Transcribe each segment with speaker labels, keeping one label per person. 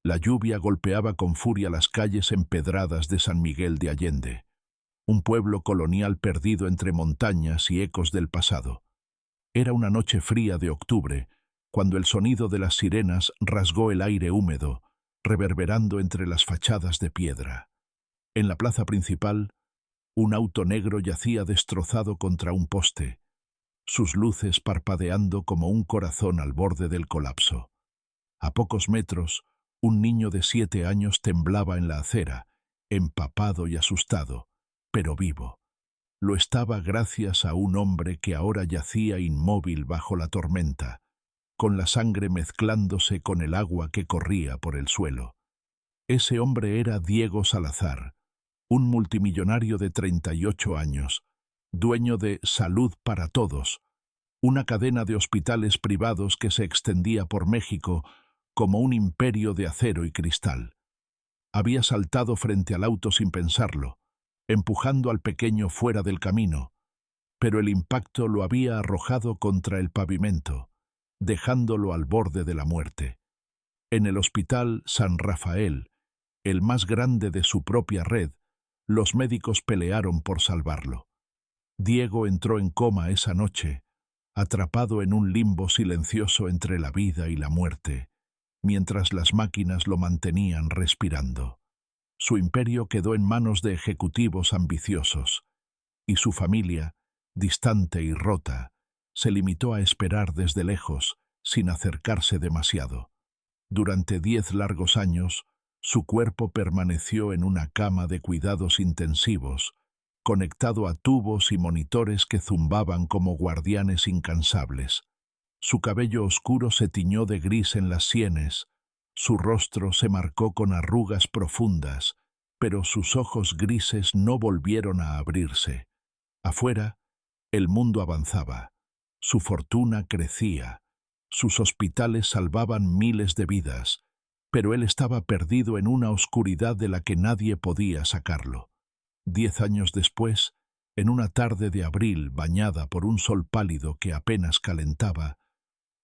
Speaker 1: La lluvia golpeaba con furia las calles empedradas de San Miguel de Allende, un pueblo colonial perdido entre montañas y ecos del pasado. Era una noche fría de octubre, cuando el sonido de las sirenas rasgó el aire húmedo, reverberando entre las fachadas de piedra. En la plaza principal, un auto negro yacía destrozado contra un poste, sus luces parpadeando como un corazón al borde del colapso. A pocos metros, un niño de 7 años temblaba en la acera, empapado y asustado, pero vivo. Lo estaba gracias a un hombre que ahora yacía inmóvil bajo la tormenta, con la sangre mezclándose con el agua que corría por el suelo. Ese hombre era Diego Salazar, un multimillonario de 38 años, dueño de Salud para Todos, una cadena de hospitales privados que se extendía por México como un imperio de acero y cristal. Había saltado frente al auto sin pensarlo, empujando al pequeño fuera del camino, pero el impacto lo había arrojado contra el pavimento, dejándolo al borde de la muerte. En el hospital San Rafael, el más grande de su propia red, los médicos pelearon por salvarlo. Diego entró en coma esa noche, atrapado en un limbo silencioso entre la vida y la muerte, mientras las máquinas lo mantenían respirando. Su imperio quedó en manos de ejecutivos ambiciosos, y su familia, distante y rota, se limitó a esperar desde lejos, sin acercarse demasiado. Durante 10 largos años, su cuerpo permaneció en una cama de cuidados intensivos, conectado a tubos y monitores que zumbaban como guardianes incansables. Su cabello oscuro se tiñó de gris en las sienes, su rostro se marcó con arrugas profundas, pero sus ojos grises no volvieron a abrirse. Afuera, el mundo avanzaba, su fortuna crecía, sus hospitales salvaban miles de vidas, pero él estaba perdido en una oscuridad de la que nadie podía sacarlo. 10 años después, en una tarde de abril bañada por un sol pálido que apenas calentaba,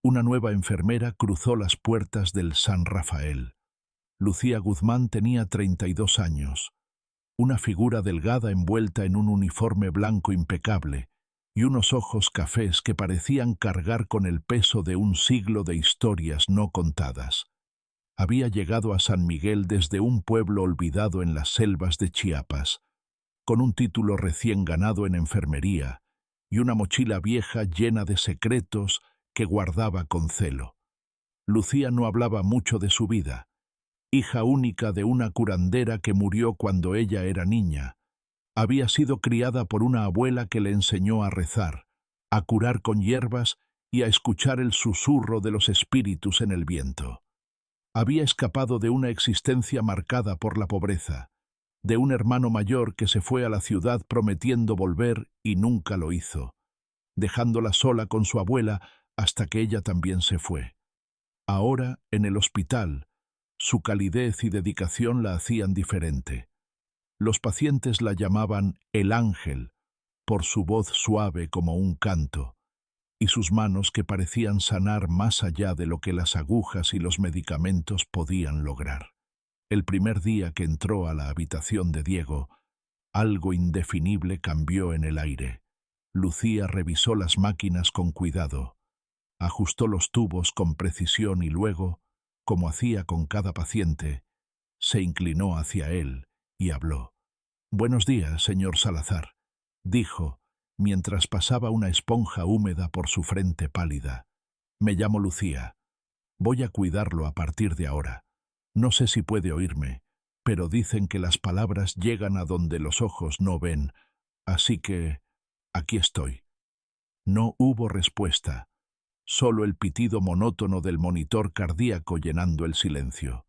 Speaker 1: una nueva enfermera cruzó las puertas del San Rafael. Lucía Guzmán tenía 32 años, una figura delgada envuelta en un uniforme blanco impecable y unos ojos cafés que parecían cargar con el peso de un siglo de historias no contadas. Había llegado a San Miguel desde un pueblo olvidado en las selvas de Chiapas, con un título recién ganado en enfermería y una mochila vieja llena de secretos que guardaba con celo. Lucía no hablaba mucho de su vida, hija única de una curandera que murió cuando ella era niña. Había sido criada por una abuela que le enseñó a rezar, a curar con hierbas y a escuchar el susurro de los espíritus en el viento. Había escapado de una existencia marcada por la pobreza, de un hermano mayor que se fue a la ciudad prometiendo volver y nunca lo hizo, dejándola sola con su abuela hasta que ella también se fue. Ahora, en el hospital, su calidez y dedicación la hacían diferente. Los pacientes la llamaban el ángel, por su voz suave como un canto, y sus manos que parecían sanar más allá de lo que las agujas y los medicamentos podían lograr. El primer día que entró a la habitación de Diego, algo indefinible cambió en el aire. Lucía revisó las máquinas con cuidado, ajustó los tubos con precisión y luego, como hacía con cada paciente, se inclinó hacia él y habló. «Buenos días, señor Salazar», dijo, mientras pasaba una esponja húmeda por su frente pálida. «Me llamo Lucía. Voy a cuidarlo a partir de ahora. No sé si puede oírme, pero dicen que las palabras llegan a donde los ojos no ven, así que aquí estoy». No hubo respuesta, solo el pitido monótono del monitor cardíaco llenando el silencio.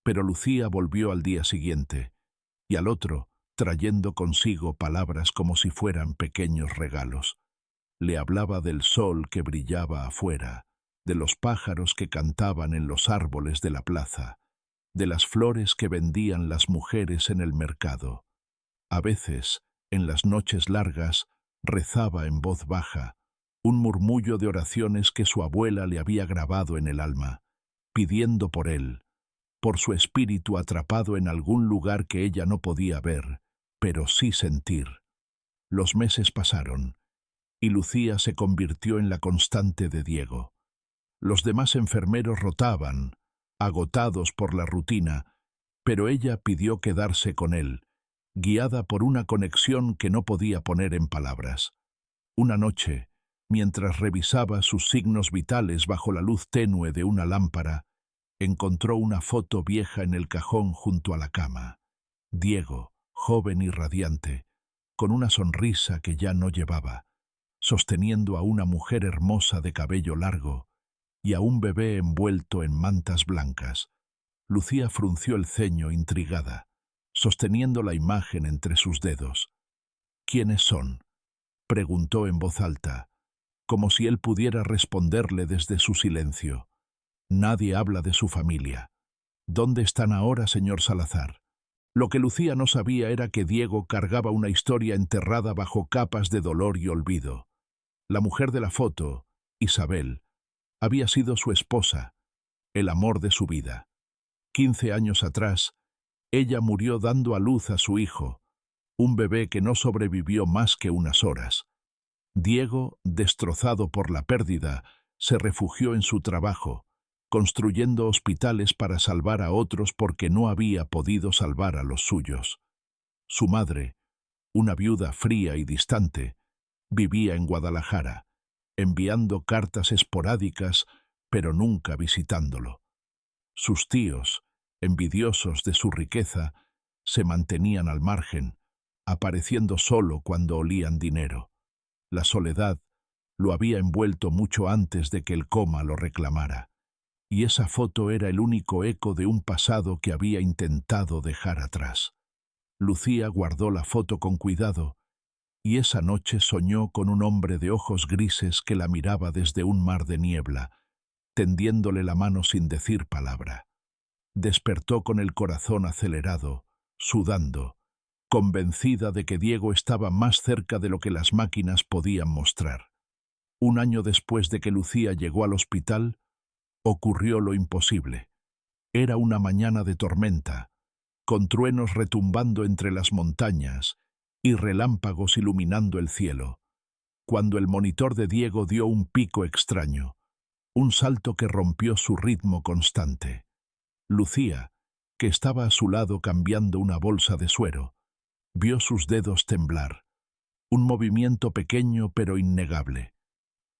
Speaker 1: Pero Lucía volvió al día siguiente, y al otro, trayendo consigo palabras como si fueran pequeños regalos. Le hablaba del sol que brillaba afuera, de los pájaros que cantaban en los árboles de la plaza, de las flores que vendían las mujeres en el mercado. A veces, en las noches largas, rezaba en voz baja, un murmullo de oraciones que su abuela le había grabado en el alma, pidiendo por él, por su espíritu atrapado en algún lugar que ella no podía ver, pero sí sentir. Los meses pasaron, y Lucía se convirtió en la constante de Diego. Los demás enfermeros rotaban, agotados por la rutina, pero ella pidió quedarse con él, guiada por una conexión que no podía poner en palabras. Una noche, mientras revisaba sus signos vitales bajo la luz tenue de una lámpara, encontró una foto vieja en el cajón junto a la cama. Diego, joven y radiante, con una sonrisa que ya no llevaba, sosteniendo a una mujer hermosa de cabello largo y a un bebé envuelto en mantas blancas. Lucía frunció el ceño intrigada, sosteniendo la imagen entre sus dedos. «¿Quiénes son?», preguntó en voz alta, como si él pudiera responderle desde su silencio. «Nadie habla de su familia. ¿Dónde están ahora, señor Salazar?». Lo que Lucía no sabía era que Diego cargaba una historia enterrada bajo capas de dolor y olvido. La mujer de la foto, Isabel, había sido su esposa, el amor de su vida. 15 años atrás, ella murió dando a luz a su hijo, un bebé que no sobrevivió más que unas horas. Diego, destrozado por la pérdida, se refugió en su trabajo, construyendo hospitales para salvar a otros porque no había podido salvar a los suyos. Su madre, una viuda fría y distante, vivía en Guadalajara, enviando cartas esporádicas, pero nunca visitándolo. Sus tíos, envidiosos de su riqueza, se mantenían al margen, apareciendo solo cuando olían dinero. La soledad lo había envuelto mucho antes de que el coma lo reclamara, y esa foto era el único eco de un pasado que había intentado dejar atrás. Lucía guardó la foto con cuidado, y esa noche soñó con un hombre de ojos grises que la miraba desde un mar de niebla, tendiéndole la mano sin decir palabra. Despertó con el corazón acelerado, sudando, convencida de que Diego estaba más cerca de lo que las máquinas podían mostrar. Un año después de que Lucía llegó al hospital, ocurrió lo imposible. Era una mañana de tormenta, con truenos retumbando entre las montañas y relámpagos iluminando el cielo, cuando el monitor de Diego dio un pico extraño, un salto que rompió su ritmo constante. Lucía, que estaba a su lado cambiando una bolsa de suero, vio sus dedos temblar, un movimiento pequeño pero innegable.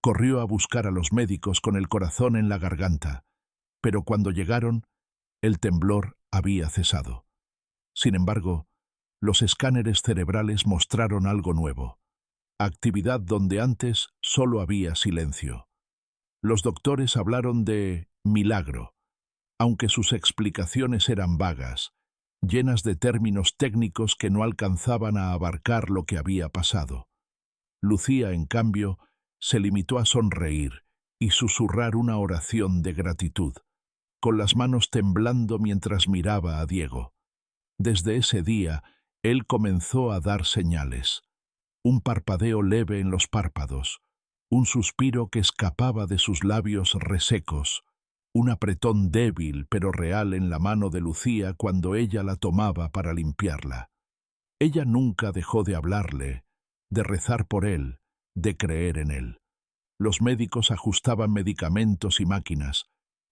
Speaker 1: Corrió a buscar a los médicos con el corazón en la garganta, pero cuando llegaron, el temblor había cesado. Sin embargo, los escáneres cerebrales mostraron algo nuevo, actividad donde antes solo había silencio. Los doctores hablaron de milagro, aunque sus explicaciones eran vagas, llenas de términos técnicos que no alcanzaban a abarcar lo que había pasado. Lucía, en cambio, se limitó a sonreír y susurrar una oración de gratitud, con las manos temblando mientras miraba a Diego. Desde ese día, él comenzó a dar señales. Un parpadeo leve en los párpados, un suspiro que escapaba de sus labios resecos, un apretón débil pero real en la mano de Lucía cuando ella la tomaba para limpiarla. Ella nunca dejó de hablarle, de rezar por él, de creer en él. Los médicos ajustaban medicamentos y máquinas,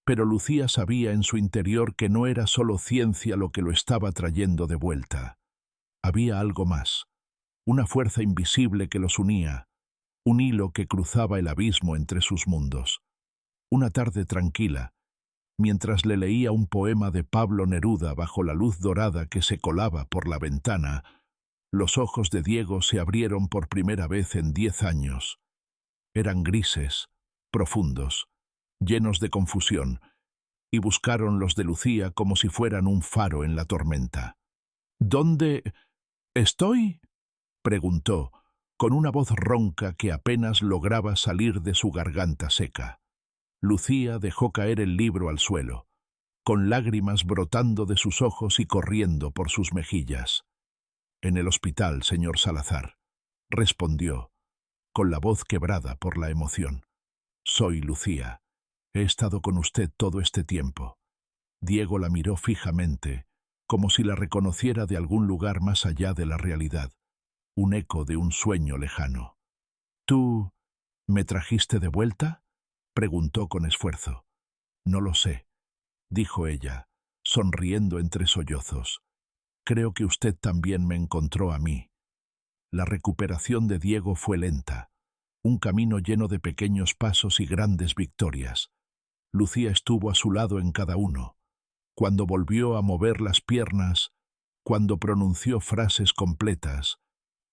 Speaker 1: pero Lucía sabía en su interior que no era solo ciencia lo que lo estaba trayendo de vuelta. Había algo más, una fuerza invisible que los unía, un hilo que cruzaba el abismo entre sus mundos. Una tarde tranquila, mientras le leía un poema de Pablo Neruda bajo la luz dorada que se colaba por la ventana, los ojos de Diego se abrieron por primera vez en 10 años. Eran grises, profundos, llenos de confusión, y buscaron los de Lucía como si fueran un faro en la tormenta. «¿Dónde estoy?», preguntó, con una voz ronca que apenas lograba salir de su garganta seca. Lucía dejó caer el libro al suelo, con lágrimas brotando de sus ojos y corriendo por sus mejillas. «En el hospital, señor Salazar», respondió, con la voz quebrada por la emoción. «Soy Lucía. He estado con usted todo este tiempo». Diego la miró fijamente, como si la reconociera de algún lugar más allá de la realidad, un eco de un sueño lejano. —¿Tú me trajiste de vuelta? —preguntó con esfuerzo. —No lo sé —dijo ella, sonriendo entre sollozos—. Creo que usted también me encontró a mí. La recuperación de Diego fue lenta, un camino lleno de pequeños pasos y grandes victorias. Lucía estuvo a su lado en cada uno. Cuando volvió a mover las piernas, cuando pronunció frases completas,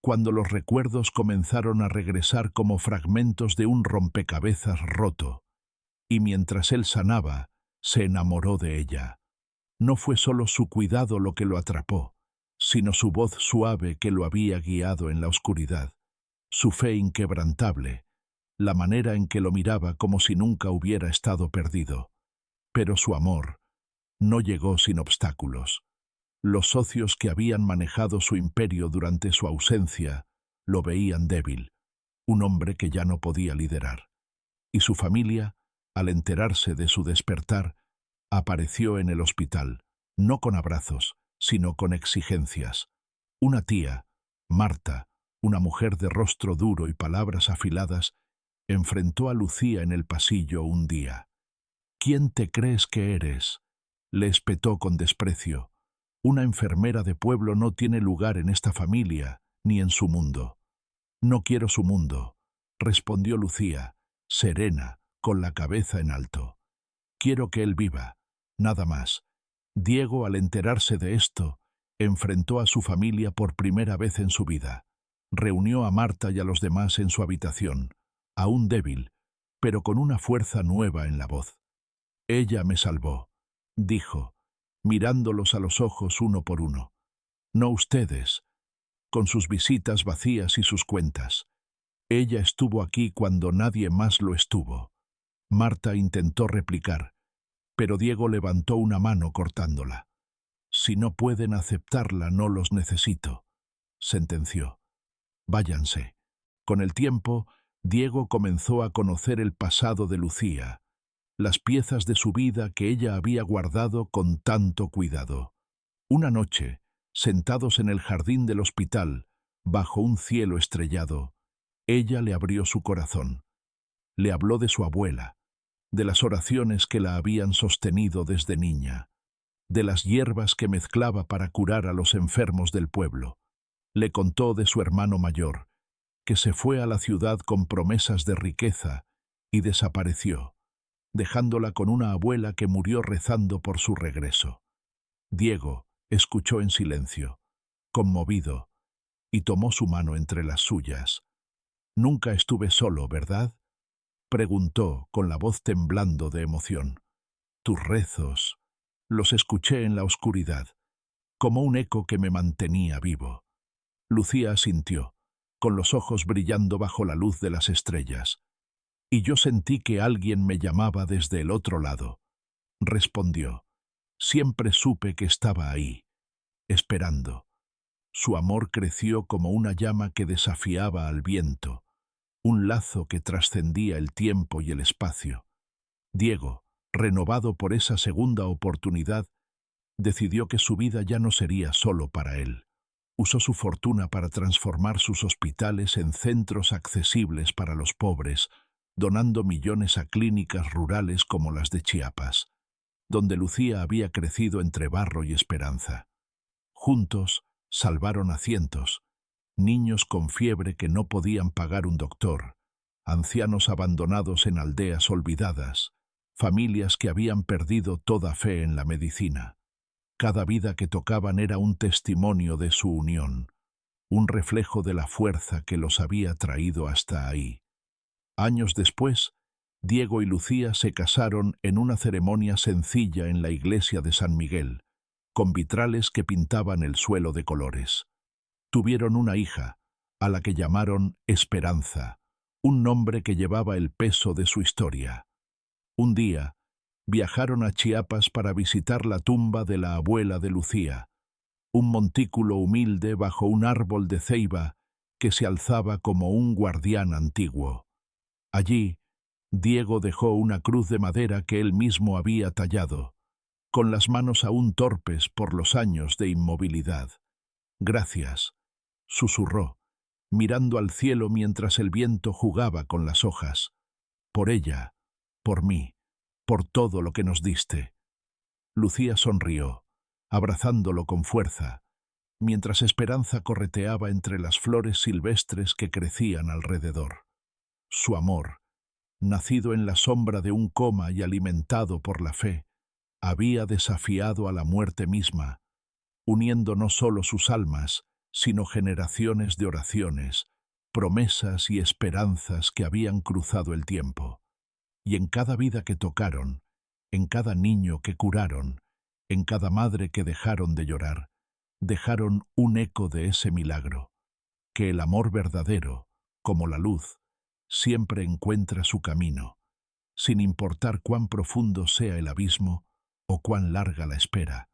Speaker 1: cuando los recuerdos comenzaron a regresar como fragmentos de un rompecabezas roto. Y mientras él sanaba, se enamoró de ella. No fue solo su cuidado lo que lo atrapó, sino su voz suave que lo había guiado en la oscuridad, su fe inquebrantable, la manera en que lo miraba como si nunca hubiera estado perdido. Pero su amor no llegó sin obstáculos. Los socios que habían manejado su imperio durante su ausencia lo veían débil, un hombre que ya no podía liderar. Y su familia, al enterarse de su despertar, apareció en el hospital, no con abrazos, sino con exigencias. Una tía, Marta, una mujer de rostro duro y palabras afiladas, enfrentó a Lucía en el pasillo un día. —¿Quién te crees que eres? —le espetó con desprecio. —Una enfermera de pueblo no tiene lugar en esta familia, ni en su mundo. —No quiero su mundo —respondió Lucía, serena, con la cabeza en alto. —Quiero que él viva, nada más. Diego, al enterarse de esto, enfrentó a su familia por primera vez en su vida. Reunió a Marta y a los demás en su habitación, aún débil, pero con una fuerza nueva en la voz. —Ella me salvó —dijo, mirándolos a los ojos uno por uno—. No ustedes, con sus visitas vacías y sus cuentas. Ella estuvo aquí cuando nadie más lo estuvo. Marta intentó replicar, pero Diego levantó una mano cortándola. —Si no pueden aceptarla, no los necesito —sentenció—. Váyanse. Con el tiempo, Diego comenzó a conocer el pasado de Lucía, las piezas de su vida que ella había guardado con tanto cuidado. Una noche, sentados en el jardín del hospital, bajo un cielo estrellado, ella le abrió su corazón. Le habló de su abuela, de las oraciones que la habían sostenido desde niña, de las hierbas que mezclaba para curar a los enfermos del pueblo. Le contó de su hermano mayor, que se fue a la ciudad con promesas de riqueza y desapareció, dejándola con una abuela que murió rezando por su regreso. Diego escuchó en silencio, conmovido, y tomó su mano entre las suyas. —Nunca estuve solo, ¿verdad? —preguntó, con la voz temblando de emoción. Tus rezos, los escuché en la oscuridad, como un eco que me mantenía vivo. Lucía asintió, con los ojos brillando bajo la luz de las estrellas. Y yo sentí que alguien me llamaba desde el otro lado. Respondió. Siempre supe que estaba ahí, esperando. Su amor creció como una llama que desafiaba al viento, un lazo que trascendía el tiempo y el espacio. Diego, renovado por esa segunda oportunidad, decidió que su vida ya no sería solo para él. Usó su fortuna para transformar sus hospitales en centros accesibles para los pobres, donando millones a clínicas rurales como las de Chiapas, donde Lucía había crecido entre barro y esperanza. Juntos salvaron a cientos, niños con fiebre que no podían pagar un doctor, ancianos abandonados en aldeas olvidadas, familias que habían perdido toda fe en la medicina. Cada vida que tocaban era un testimonio de su unión, un reflejo de la fuerza que los había traído hasta ahí. Años después, Diego y Lucía se casaron en una ceremonia sencilla en la iglesia de San Miguel, con vitrales que pintaban el suelo de colores. Tuvieron una hija, a la que llamaron Esperanza, un nombre que llevaba el peso de su historia. Un día, viajaron a Chiapas para visitar la tumba de la abuela de Lucía, un montículo humilde bajo un árbol de ceiba que se alzaba como un guardián antiguo. Allí, Diego dejó una cruz de madera que él mismo había tallado, con las manos aún torpes por los años de inmovilidad. «Gracias», susurró, mirando al cielo mientras el viento jugaba con las hojas. «Por ella, por mí, por todo lo que nos diste». Lucía sonrió, abrazándolo con fuerza, mientras Esperanza correteaba entre las flores silvestres que crecían alrededor. Su amor, nacido en la sombra de un coma y alimentado por la fe, había desafiado a la muerte misma, uniendo no solo sus almas, sino generaciones de oraciones, promesas y esperanzas que habían cruzado el tiempo. Y en cada vida que tocaron, en cada niño que curaron, en cada madre que dejaron de llorar, dejaron un eco de ese milagro, que el amor verdadero, como la luz, siempre encuentra su camino, sin importar cuán profundo sea el abismo o cuán larga la espera.